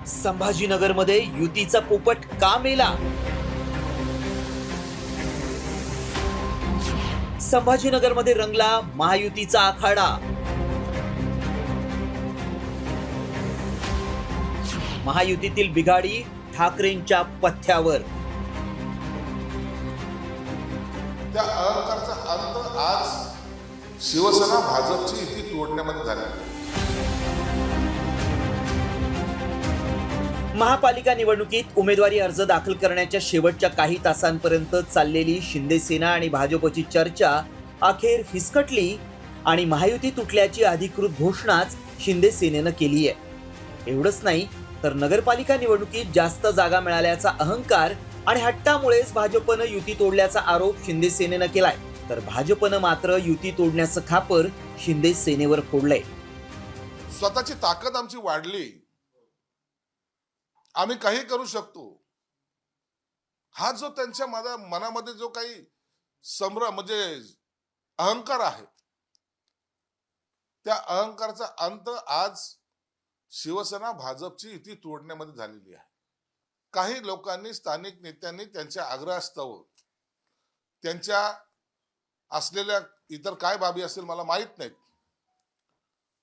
संभाजीनगरमध्ये युतीचा पोपट का मेला? संभाजीनगरमध्ये रंगला महायुतीचा आखाडा. महायुतीतील बिघाडी ठाकरेंच्या पथ्यावर. त्या अहंकारचा अंत आज शिवसेना भाजपची युती तोडण्यामध्ये झाली. महापालिका निवडणुकीत उमेदवारी अर्ज दाखल करण्याच्या शेवटच्या काही तासांपर्यंत चाललेली शिंदे सेना आणि भाजपची चर्चा अखेर फिसकटली आणि महायुती तुटल्याची अधिकृत घोषणाच शिंदे सेनेनं केली आहे. एवढंच नाही तर नगरपालिका निवडणुकीत जास्त जागा मिळाल्याचा अहंकार आणि हट्टामुळेच भाजपनं युती तोडल्याचा आरोप शिंदे सेनेनं केलाय. तर भाजपनं मात्र युती तोडण्याचं खापर शिंदे सेनेवर फोडलंय. स्वतःची ताकद आमची वाढली, आम्ही काही करू शकतो, हा जो त्यांच्या मनामध्ये जो काही म्हणजे अहंकार आहे, त्या अहंकाराचा अंत आज शिवसेना भाजपची युती तोडण्यामध्ये झालेली आहे. काही लोकांनी, स्थानिक नेत्यांनी त्यांच्या आग्रहास्तव, त्यांच्या असलेल्या इतर काय बाबी असेल मला माहित नाहीत,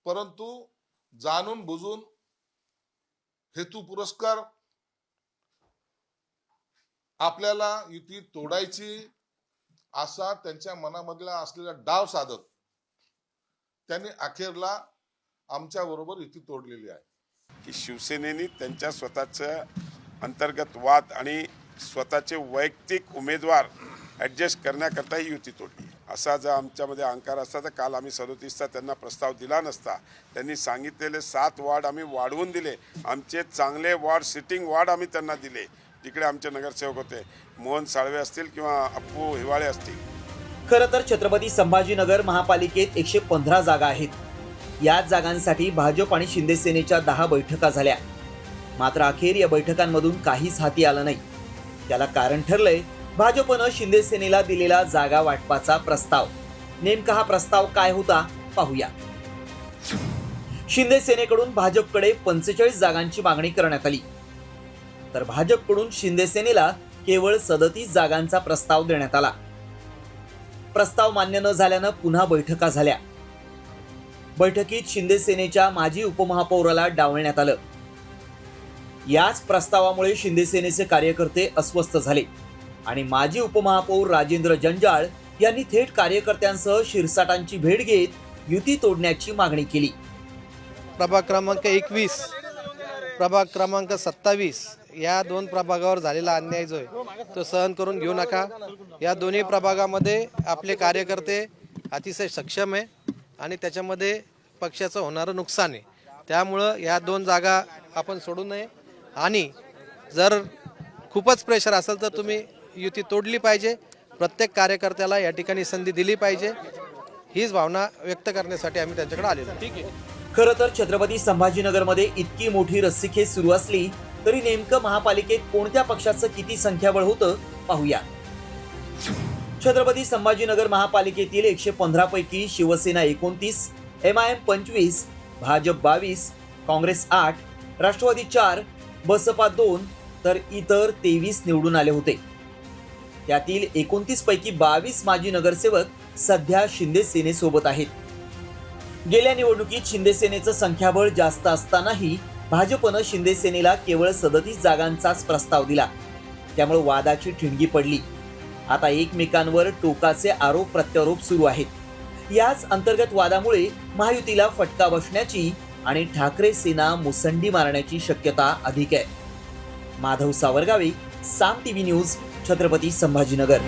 परंतु जाणून बुजून हेतू पुरस्कार आपल्याला युती तोडायची असा त्यांच्या मनामधला असलेला डाव साधत त्यांनी अखेरला आमच्या बरोबर युती तोडलेली आहे. की शिवसेनेने त्यांच्या स्वतःचं अंतर्गत वाद आणि स्वतःचे वैयक्तिक उमेदवार ॲडजस्ट करण्याकरता ही युती तोडली. असा जर आमच्यामध्ये अहंकार असता तर काल आम्ही 37चा त्यांना प्रस्ताव दिला नसता. त्यांनी सांगितलेले 7 वॉर्ड आम्ही वाढवून दिले. आमचे चांगले वॉर्ड, सिटिंग वॉर्ड आम्ही त्यांना दिले. तिकडे आमचे नगरसेवक होते, मोहन साळवे असतील किंवा अप्पू हिवाळे असतील. खरं तर छत्रपती संभाजीनगर महापालिकेत 115 जागा आहेत. याच जागांसाठी भाजप आणि शिंदे सेनेच्या 10 बैठका झाल्या. मात्र अखेर या बैठकांमधून काहीच हाती आलं नाही. त्याला कारण ठरलंय भाजपनं शिंदे सेनेला दिलेला जागा वाटपाचा प्रस्ताव. नेमका हा प्रस्ताव काय होता पाहूया. शिंदे सेनेकडून भाजपकडे 45 जागांची मागणी करण्यात आली, तर भाजपकडून शिंदे सेनेला केवळ 37 जागांचा प्रस्ताव देण्यात आला. प्रस्ताव मान्य न झाल्यानं पुन्हा बैठका झाल्या. बैठकीत शिंदे सेनेच्या माजी उपमहापौराला डावलण्यात आलं. याच प्रस्तावामुळे शिंदे सेनेचे कार्यकर्ते अस्वस्थ झाले आणि माजी उपमहापौर राजेंद्र जंजाळ यांनी थेट कार्यकर्त्यांसह शिरसाटांची भेट घेत युती तोडण्याची मागणी केली. प्रभाग क्रमांक 21, प्रभाग क्रमांक 27 या 2 प्रभागावर झालेला अन्याय जो आहे तो सहन करून घेऊ नका. या दोन्ही प्रभागामध्ये आपले कार्यकर्ते अतिशय सक्षम आहे आणि त्याच्यामध्ये पक्षाचं होणारं नुकसान आहे. त्यामुळं या 2 जागा आपण सोडू नये आणि जर खूपच प्रेशर असेल तर तुम्ही युती तोडली पाहिजे. प्रत्येक कार्यकर्त्याला या ठिकाणी संधी दिली पाहिजे, हीच भावना व्यक्त करण्यासाठी आम्ही त्यांच्याकडे आलेलो. ठीक आहे. खरं तर छत्रपती संभाजीनगरमध्ये इतकी मोठी रस्सीखेच सुरू असली तरी नेमकं महापालिकेत कोणत्या पक्षाचं किती संख्याबळ होतं पाहूया. छत्रपती संभाजीनगर महापालिकेतील 115 पैकी शिवसेना 29, MIM 25, भाजप 22, काँग्रेस 8, राष्ट्रवादी 4, बसपा 2 तर इतर 23 निवडून आले होते. त्यातील 29 पैकी 22 माजी नगरसेवक सध्या शिंदे सेनेसोबत आहेत. गेल्या निवडणुकीत शिंदे सेनेचं संख्याबळ जास्त असतानाही भाजपनं शिंदे सेनेला केवळ 37 जागांचाच प्रस्ताव दिला. त्यामुळे वादाची ठिणगी पडली. आता एकमेकांवर टोकाचे आरोप प्रत्यारोप सुरू आहेत. याच अंतर्गत वादामुळे महायुतीला फटका बसण्याची आणि ठाकरे सेना मुसंडी मारण्याची शक्यता अधिक आहे. माधव सावरगावे, साम TV न्यूज, छत्रपती संभाजीनगर.